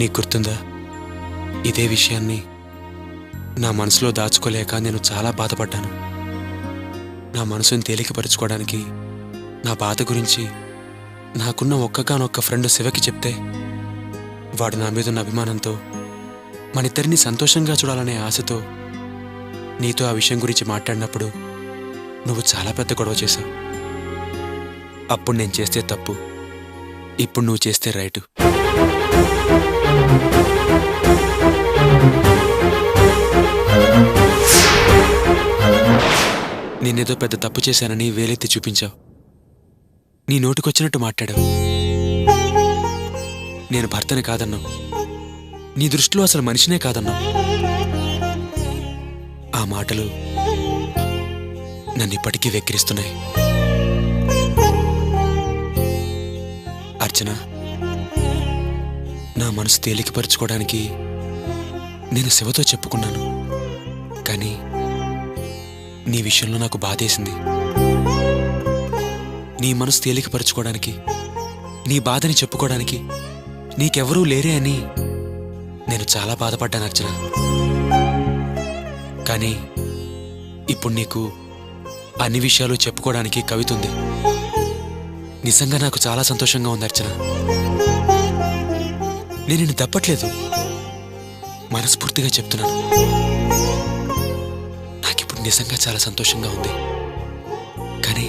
నీకు గుర్తుందా, ఇదే విషయాన్ని నా మనసులో దాచుకోలేక నేను చాలా బాధపడ్డాను. నా మనసుని తేలికపరుచుకోవడానికి నా బాధ గురించి నాకున్న ఒక్కగానొక్క ఫ్రెండ్ శివకి చెప్తే వాడు నా మీదున్న అభిమానంతో మనిద్దరినీ సంతోషంగా చూడాలనే ఆశతో నీతో ఆ విషయం గురించి మాట్లాడినప్పుడు నువ్వు చాలా పెద్ద గొడవ చేశావు. అప్పుడు నేను చేస్తే తప్పు, ఇప్పుడు నువ్వు చేస్తే రైటు. నేనేదో పెద్ద తప్పు చేశానని వేలెత్తి చూపించావు. నీ నోటికొచ్చినట్టు మాట్లాడావు. నేను భర్తని కాదన్నావు. నీ దృష్టిలో అసలు మనిషినే కాదన్నావు. ఆ మాటలు నన్ను ఇప్పటికీ వెక్కిరిస్తున్నాయి. అర్చన, నా మనసు తేలికపరుచుకోవడానికి నేను శివతో చెప్పుకున్నాను. కానీ నీ విషయంలో నాకు బాధేసింది. నీ మనసు తేలికపరుచుకోవడానికి, నీ బాధని చెప్పుకోవడానికి నీకెవరూ లేరే అని నేను చాలా బాధపడ్డాను అర్చన. కానీ ఇప్పుడు నీకు అన్ని విషయాలు చెప్పుకోవడానికి కవిత ఉంది. నిజంగా నాకు చాలా సంతోషంగా ఉంది అర్చన. నేను నిన్ను తప్పట్లేదు, మనస్ఫూర్తిగా చెప్తున్నాను. నాకిప్పుడు నిజంగా చాలా సంతోషంగా ఉంది. కానీ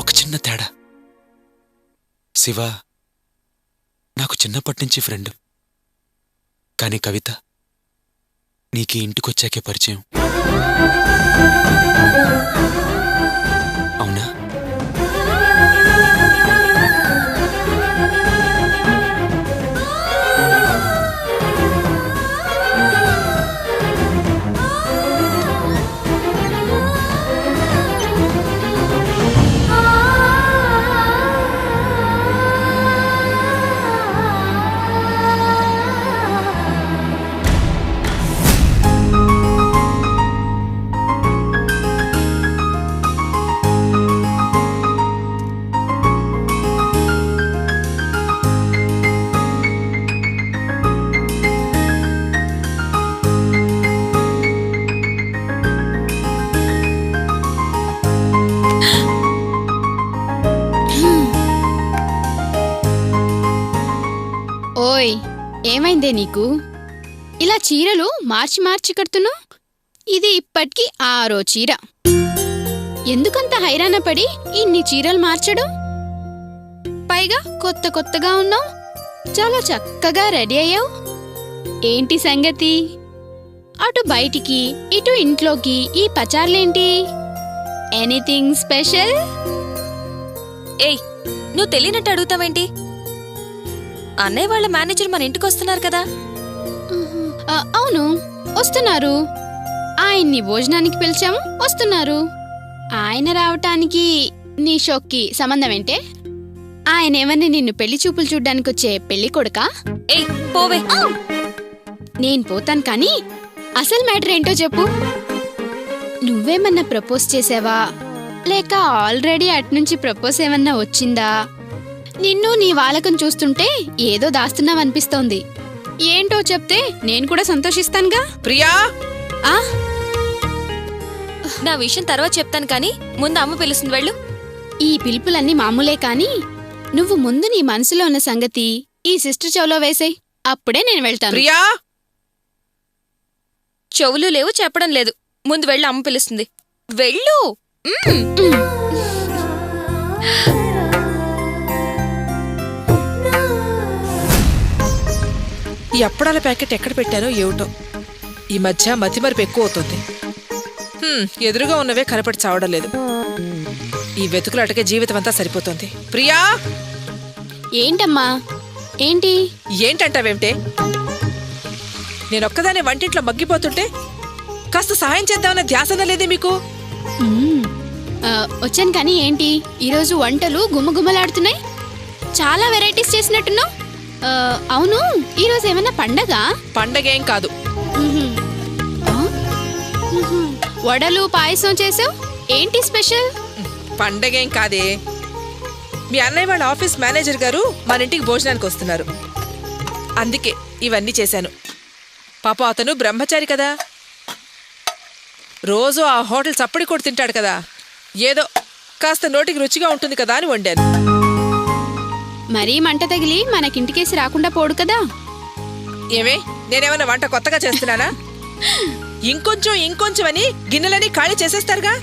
ఒక చిన్న తేడా. శివ నాకు చిన్నప్పటి నుంచి ఫ్రెండ్. కానీ కవిత నీకు ఇంటికొచ్చాకే పరిచయం. అవునా? ఓయ్, ఏమైందే నీకు? ఇలా చీరలు మార్చి మార్చి కడుతున్నావు. ఇది ఇప్పటికీ 6వ చీర. ఎందుకంత హైరాణ పడి ఇన్ని చీరలు మార్చడం? పైగా కొత్త కొత్తగా ఉన్నావు. చాలా చక్కగా రెడీ అయ్యావు. ఏంటి సంగతి? అటు బయటికి ఇటు ఇంట్లోకి ఈ పచార్లేంటి? Anything special? ఏయ్, నువ్వు తెలియనట్టు అడుగుతావేంటి? అన్నయ్య వాళ్ళ మేనేజర్ మన ఇంటికి వస్తున్నారు కదా. అవును, వస్తున్నారు. ఆయన్ని భోజనానికి పిలిచాము, వస్తున్నారు. ఆయన రావటానికి నీ షోక్కి సంబంధం ఏంటే? ఆయన ఏమన్నా నిన్ను పెళ్లి చూపులు చూడ్డానికి వచ్చే పెళ్లి కొడుకా? ఏయ్, పోవే. నేను పోతాను, కానీ అసలు మ్యాటర్ ఏంటో చెప్పు. నువ్వేమన్నా ప్రపోజ్ చేసావా, లేక ఆల్రెడీ అట్నుంచి ప్రపోజ్ ఏమన్నా వచ్చిందా? నిన్ను నీ వాలకం చూస్తుంటే ఏదో దాస్తున్నావనిపిస్తోంది. ఏంటో చెప్తే నేను కూడా సంతోషిస్తానుగా. ప్రియా, నా విషయం తర్వాత చెప్తాను, కానీ ముందు అమ్మ పిలుస్తుంది, వెళ్ళు. ఈ పిలుపులన్నీ మామూలే, కానీ నువ్వు ముందు నీ మనసులో ఉన్న సంగతి ఈ సిస్టర్ చెవులో వేసేయ్. అప్పుడే నేను వెళ్తాను. ప్రియా, చెవులు లేవు, చెప్పడం లేదు. ముందు వెళ్ళు, అమ్మ పిలుస్తుంది, వెళ్ళు. ఈ అప్పడాల ప్యాకెట్ ఎక్కడ పెట్టారో ఏమిటో. ఈ మధ్య మతిమరుపు ఎక్కువ అవుతుంది. ఎదురుగా ఉన్నవే కనపడి చావడం లేదు. ఈ వెతుకులాటకే జీవితం అంతా సరిపోతుంది. ప్రియా! ఏంటమ్మా? ఏంటి? ఏంటంటావేమిటే? నేనొక్కదానే వంటింట్లో మగ్గిపోతుంటే కాస్త సహాయం చేద్దామన్న ధ్యాసన లేదే మీకు? వచ్చాను, కానీ ఏంటి ఈరోజు వంటలు గుమ్మగుమ్మలాడుతున్నాయి? చాలా వెరైటీస్ చేసినట్టున్నావు. అవును, ఈరోజు ఏమన్నా పండగ? పండగేం కాదు. వడలు పాయసం చేసావు, ఏంటి స్పెషల్? పండగేం కాదే. మీ అన్నయ్య వాళ్ళ ఆఫీస్ మేనేజర్ గారు మన ఇంటికి భోజనానికి వస్తున్నారు. అందుకే ఇవన్నీ చేశాను. పాప అతను బ్రహ్మచారి కదా, రోజు ఆ హోటల్ చప్పడి కొడు తింటాడు కదా, ఏదో కాస్త నోటికి రుచిగా ఉంటుంది కదా అని వండాను. మరీ మంట తగిలి మనకింటికేసి రాకుండా పోడు కదా. ఏమే, నేనేమన్నా వంట కొత్తగా చేస్తున్నానా? ఇంకొంచెం అని గిన్నెలని ఖాళీ చేసేస్తారుగా.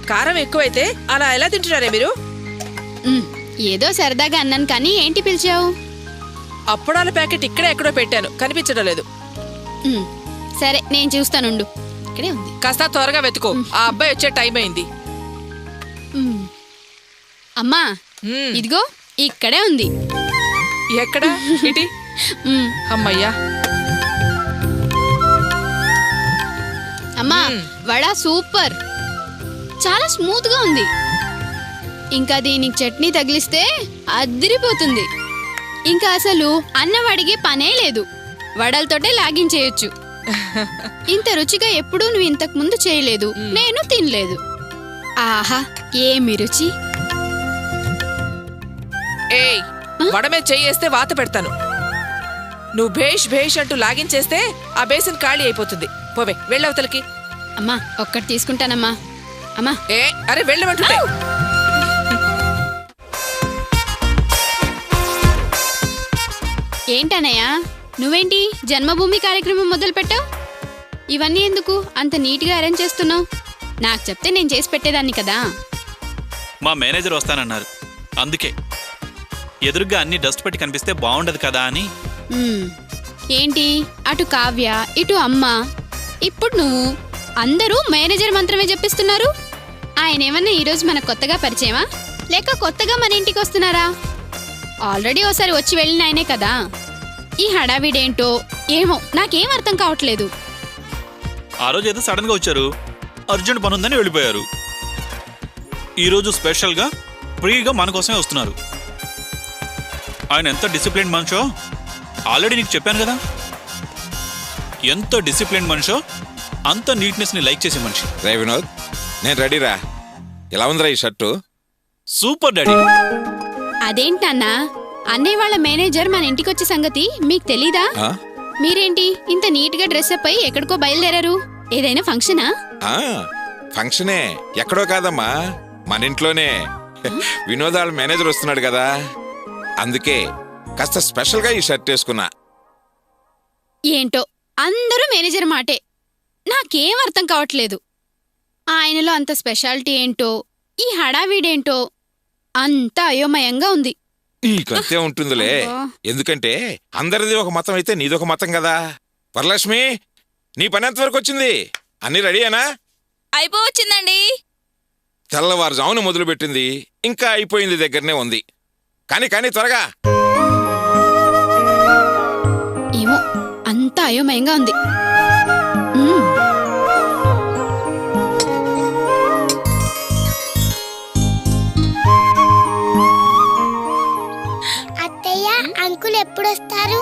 కారం ఎక్కువైతే అలా ఎలా తింటున్నారే మీరు? ఏదో సరదాగా అన్నాను కానీ ఏంటి పిలిచావు? అప్పడాల ప్యాకెట్ ఇక్కడే ఎక్కడో పెట్టాను, కనిపించడం లేదు. సరే నేను చూస్తానుండు. ఇక్కడే ఉంది. కాస్త త్వరగా వెతుకో, ఆ అబ్బాయి వచ్చే టైం అయింది. అమ్మా ఇదిగో ఇక్కడే ఉంది. ఎక్కడా? ఇటీ. అమ్మయ్యా. అమ్మా వడ సూపర్, చాలా స్మూత్ గా ఉంది. ఇంకా దీనికి చట్నీ తగిలిస్తే అదిరిపోతుంది. ఇంకా అసలు అన్నం అడిగే పనే లేదు, వడలతోటే లాగించేయొచ్చు. ఇంత రుచిగా ఎప్పుడూ నువ్వు ఇంతకు ముందు చేయలేదు, నేను తినలేదు. ఆహా ఏమి రుచి. ఏయ్, వడమే చెయ్యేస్తే వాత పెడతాను. నువ్వు భేష్ భేష్ అంటూ లాగించేస్తే ఆ బేసిన్ ఖాళీ అయిపోతుంది. పోవే, వెళ్ళవతలకి. అమ్మా ఒక్కటి తీసుకుంటానమ్మా. అమ్మా ఏ అరే వెళ్ళమంటుంటే. ఏంటనయ్యా నువ్వేంటి జన్మభూమి కార్యక్రమం మొదలు పెట్టావు? ఇవన్నీ ఎందుకు అంత నీట్గా అరేంజ్ చేస్తున్నావు? నాకు చెప్తే నేను చేసి పెట్టేదాన్ని కదా. మా మేనేజర్ వస్తానన్నారు, అందుకే ఎదురుగా అన్ని డస్ట్ పెట్టి కనిపిస్తే బాగుండదు కదా అని. ఏంటి అటు కావ్య ఇటు అమ్మ, ఇప్పుడు నువ్వు, అందరూ మేనేజర్ మంత్రమే చెప్పిస్తున్నారు. ఆయన ఏమన్నా ఈరోజు మనకు కొత్తగా పరిచయమా, లేక కొత్తగా మన ఇంటికి వస్తున్నారా? ఆల్రెడీ ఓసారి వచ్చి వెళ్ళిన ఆయనే కదా. ఈ హడావిడేంటో ఏమో నాకేం అర్థం కావట్లేదు. ఆ రోజు ఏదో సడన్ గా వచ్చారు, అర్జెంట్ పని ఉందని వెళ్ళిపోయారు. ఈరోజు స్పెషల్గా ఫ్రీగా మన కోసమే వస్తున్నారు. ఆయన ఎంత డిసిప్లిన్ మనిషో ఆల్రెడీ నీకు చెప్పాను కదా. ఎంత డిసిప్లిన్ మనిషో అంత నీట్నెస్ ని లైక్ చేసే మనిషి. రే వినోద్, నేను రెడీరా. ఎలా ఉందిరా ఈ షర్టు? Super daddy. అదేంటన్నా, అన్నయ్య వాళ్ళ మేనేజర్ మన ఇంటికి వచ్చే సంగతి మీకు తెలీదా? మీరేంటి ఇంత నీట్ గా డ్రెస్ అప్ అయి ఎక్కడికో బయలుదేరారు? ఏదైనా ఫంక్షనా? ఫంక్షనే, ఎక్కడో కాదమ్మా, మన ఇంట్లోనే. వినోద్ వాళ్ళ మేనేజర్ వస్తున్నాడు కదా, అందుకే కాస్త స్పెషల్ గా ఈ షర్ట్ వేసుకున్నా. ఏంటో అందరూ మేనేజర్ మాటే, నాకేం అర్థం కావట్లేదు. ఆయనలో అంత స్పెషాలిటీ ఏంటో, ఈ హడావిడేంటో అంత అయోమయంగా ఉంది. ఈ కంతే ఉంటుందిలే, ఎందుకంటే అందరిది ఒక మతం అయితే నీదొక మతం కదా. వరలక్ష్మి, నీ పని ఎంతవరకు వచ్చింది? అన్ని రెడీయేనా? అయిపోవచ్చిందండి. తెల్లవారుజామున మొదలు పెట్టింది, ఇంకా అయిపోయింది దగ్గరనే ఉంది. కానీ త్వరగా. ఏమో అంత అయోమయంగా ఉంది. అత్తయ్య, అంకుల్ ఎప్పుడొస్తారు?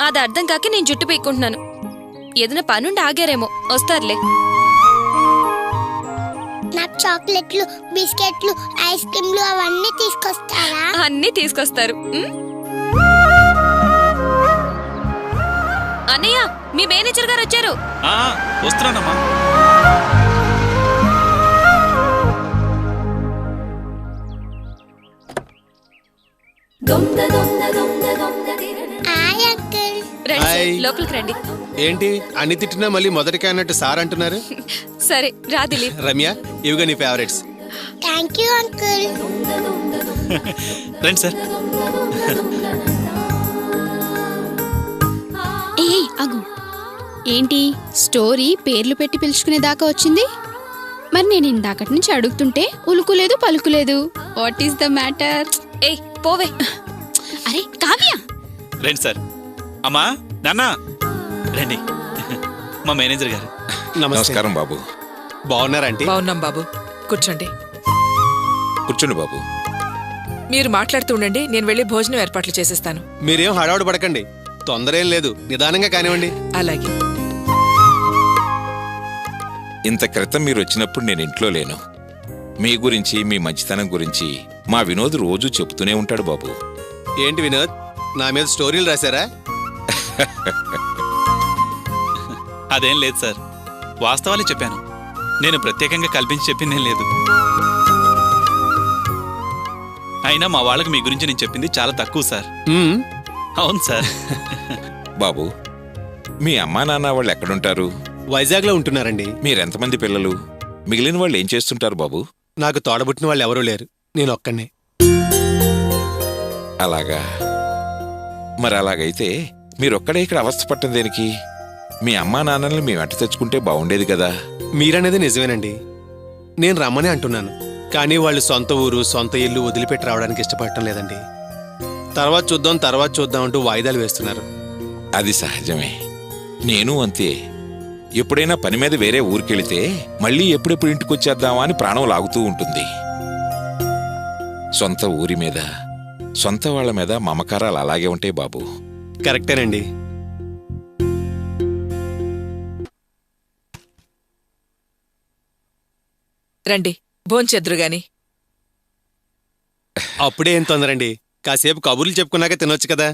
అది అర్థం కాక నేను జుట్టు పీక్కుంటున్నాను. ఏదైనా పనుండి ఆగారేమో, వస్తారులే. నాకు చాక్లెట్లు, బిస్కెట్లు, ఐస్ క్రీమ్లు అవన్నీ తీసుకొస్తారా? అన్నీ తీసుకొస్తారు. అన్నయ్య, మీ మేనేజర్ గారు వచ్చారు. వస్తున్నానమ్మా. Hi uncle. రండి సార్, హాయ్. లోపలికి రండి. ఏంటి అన్ని తిట్టినా మళ్ళీ మొదటికే అన్నట్టు సార్ అంటున్నారు? సరే రా దిలీప్. రమ్య, ఇవిగా నీ ఫేవరెట్స్. Thank you uncle. రండి సార్. ఏ అగు, ఏంటి స్టోరీ పేర్లు పెట్టి పిలుచుకునేదాకా వచ్చింది? మరి నేను ఇందాకటి నుంచి అడుగుతుంటే ఉలుకులేదు పలుకులేదు. What is the matter? ఏయ్ పోవే. అరే కావ్య, రండి సార్. అమ్మా, నాన్న, రండి. మా మేనేజర్ గారు. నమస్కారం బాబు. బాగున్నారంటే? బాగున్నాం బాబు, కూర్చోండి. కూర్చోండి బాబు. మీరు మాట్లాడుతూ ఉండండి, నేను వెళ్ళి భోజనం ఏర్పాట్లు చేసేస్తాను. మీరేం హడావుడి పడకండి, తొందర ఏం లేదు, నిదానంగా కానివ్వండి. అలాగే. ఇంత క్రితం మీరు వచ్చినప్పుడు నేను ఇంట్లో లేను. మీ గురించి, మీ మంచితనం గురించి మా వినోద్ రోజు చెప్తూనే ఉంటాడు బాబు. ఏంటి వినోద్, నా మీద స్టోరీలు రాశారా? అదేం లేదు సార్, వాస్తవాలే చెప్పాను. నేను ప్రత్యేకంగా కల్పించి చెప్పిందేం లేదు. అయినా మా వాళ్ళకి మీ గురించి నేను చెప్పింది చాలా తక్కువ సార్. మ్మ్. అవును సార్. బాబు, మీ అమ్మా నాన్న వాళ్ళు ఎక్కడుంటారు? వైజాగ్లో ఉంటున్నారండి. మీరెంతమంది పిల్లలు? మిగిలిన వాళ్ళు ఏం చేస్తుంటారు బాబు? నాకు తోడబుట్టిన వాళ్ళు ఎవరూ లేరు, నేను ఒక్కనే. అలాగా? మరి అలాగైతే మీరొక్కడే ఇక్కడ అవస్థ పట్టం దేనికి? మీ అమ్మా నాన్నల్ని మీ వెంట తెచ్చుకుంటే బాగుండేది కదా. మీరనేది నిజమేనండి, నేను రమ్మనే అంటున్నాను. కానీ వాళ్ళు సొంత ఊరు సొంత ఇల్లు వదిలిపెట్టి రావడానికి ఇష్టపడటం లేదండి. తర్వాత చూద్దాం అంటూ వాయిదాలు వేస్తున్నారు. అది సహజమే, నేను అంతే. ఎప్పుడైనా పని మీద వేరే ఊరికెళితే మళ్ళీ ఎప్పుడెప్పుడు ఇంటికి వచ్చేద్దామా అని ప్రాణం లాగుతూ ఉంటుంది. సొంత ఊరి మీద సొంత వాళ్ళ మీద మమకారాలు అలాగే ఉంటాయి బాబు. కరెక్టేనండి. రండి, భోంచెద్దురు గాని. అప్పుడే ఏం తొందరండి, కాసేపు కబుర్లు చెప్పుకున్నాక తినొచ్చు కదా.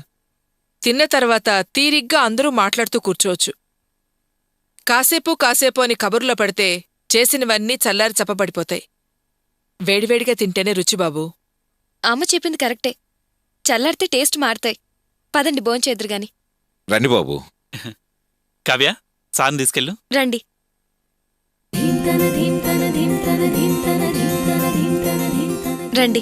తిన్న తర్వాత తీరిగ్గా అందరూ మాట్లాడుతూ కూర్చోవచ్చు. కాసేపు అని కబుర్లో పడితే చేసినవన్నీ చల్లారి చప్పబడిపోతాయి. వేడివేడిగా తింటేనే రుచి బాబూ. అమ్మ చెప్పింది కరెక్టే, చల్లారితే టేస్ట్ మారుతాయి. పదండి భోంచేద్దురు గాని. రండి బాబు. కావ్య, సార్ని తీసుకెళ్ళు. రండి. రండి.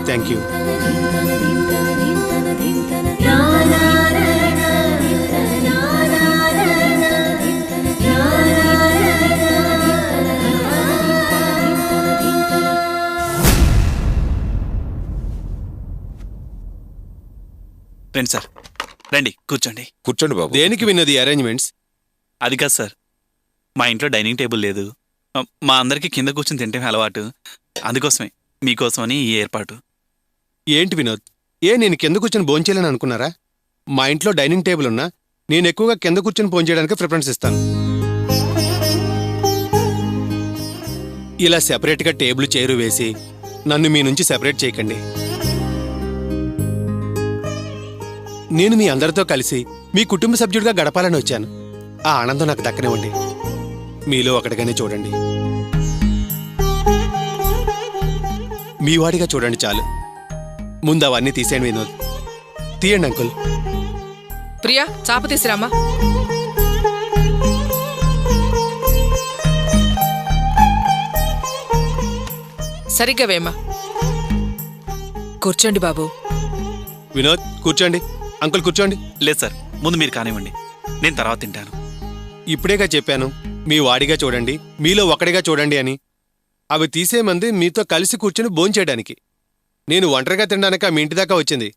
Thank you. రండి సార్, రండి కూర్చోండి. కూర్చోండి బాబు. దేనికి విన్నది అరేంజ్మెంట్స్? అది కాదు సార్, మా ఇంట్లో డైనింగ్ టేబుల్ లేదు. మా అందరికీ కింద కూర్చొని తింటే అలవాటు. అందుకోసమే మీకోసమని ఈ ఏర్పాటు. ఏంటి వినోద్, నేను కింద కూర్చొని భోంచేయాలని అనుకున్నారా? మా ఇంట్లో డైనింగ్ టేబుల్ ఉన్నా నేను ఎక్కువగా కింద కూర్చొని భోంచేయడానికి ప్రిఫరెన్స్ ఇస్తాను. ఇలా సెపరేట్గా టేబుల్ చైరు వేసి నన్ను మీ నుంచి సెపరేట్ చేయకండి. నేను మీ అందరితో కలిసి మీ కుటుంబ సభ్యుడిగా గడపాలని వచ్చాను. ఆ ఆనందం నాకు దక్కనివ్వండి. మీలో ఒకటిగానే చూడండి, మీ వాడిగా చూడండి చాలు. ముందు అవన్నీ తీసేయండి వినోద్. తీయండి అంకుల్. ప్రియా, చాప తీసిరామ్మా. సరిగ్గా వేమ్మా. కూర్చోండి బాబు. వినోద్ కూర్చోండి. అంకుల్ కూర్చోండి. లేదు సార్, ముందు మీరు కానివ్వండి, నేను తర్వాత తింటాను. ఇప్పుడేగా చెప్పాను మీ వాడిగా చూడండి, మీలో ఒకడిగా చూడండి అని. అవి తీసేమంది మీతో కలిసి కూర్చొని భోంచేయడానికి. నేను ఒంటరిగా తినడానిక మీ ఇంటి దాకా వచ్చింది.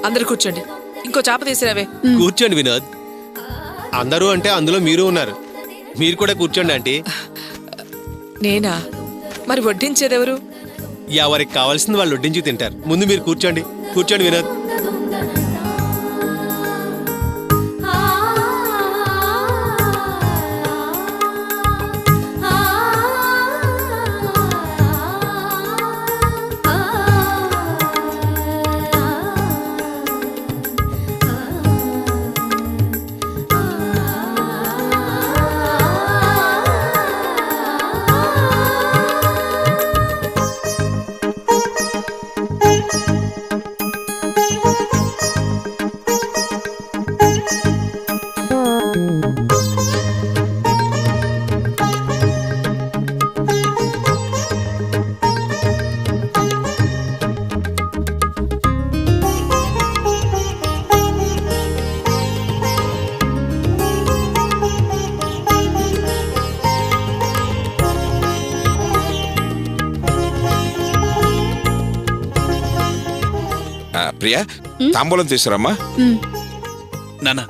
అందరు కూర్చోండి. ఇంకో చాప తీసిరావే. కూర్చోండి వినోద్. అందరూ అంటే అందులో మీరు ఉన్నారు. మీరు కూడా కూర్చోండి ఆంటీ. నేనా? మరి వడ్డించేదెవరు? ఎవరికి కావాల్సింది వాళ్ళు వడ్డించి తింటారు. ముందు మీరు కూర్చోండి. కూర్చోండి వినోద్. ప్రియా, తాంబూలం తీసుకురమ్మా. నాన్న,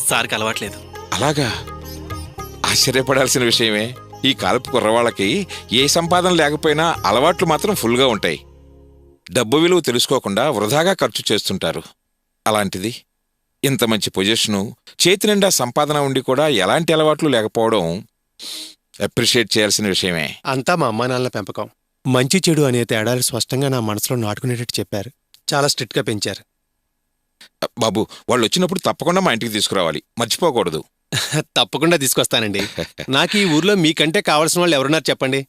సార్కి అలవాట్లేదు. అలాగా? ఆశ్చర్యపడాల్సిన విషయమే. ఈ కాలపు కుర్రవాళ్ళకి ఏ సంపాదన లేకపోయినా అలవాట్లు మాత్రం ఫుల్గా ఉంటాయి. డబ్బు విలువ తెలుసుకోకుండా వృధాగా ఖర్చు చేస్తుంటారు. అలాంటిది ఇంత మంచి పొజిషను, చేతి నిండా సంపాదన ఉండి కూడా ఎలాంటి అలవాట్లు లేకపోవడం అప్రిషియేట్ చేయాల్సిన విషయమే. అంతా మా అమ్మా నాన్నల పెంపకం. మంచి చెడు అనే తేడాలు స్పష్టంగా నా మనసులో నాటుకునేటట్టు చెప్పారు. చాలా స్ట్రిక్ట్గా పెంచారు. బాబు, వాళ్ళు వచ్చినప్పుడు తప్పకుండా మా ఇంటికి తీసుకురావాలి, మర్చిపోకూడదు. తప్పకుండా తీసుకొస్తానండి. నాకు ఈ ఊర్లో మీకంటే కావాల్సిన వాళ్ళు ఎవరున్నారు చెప్పండి.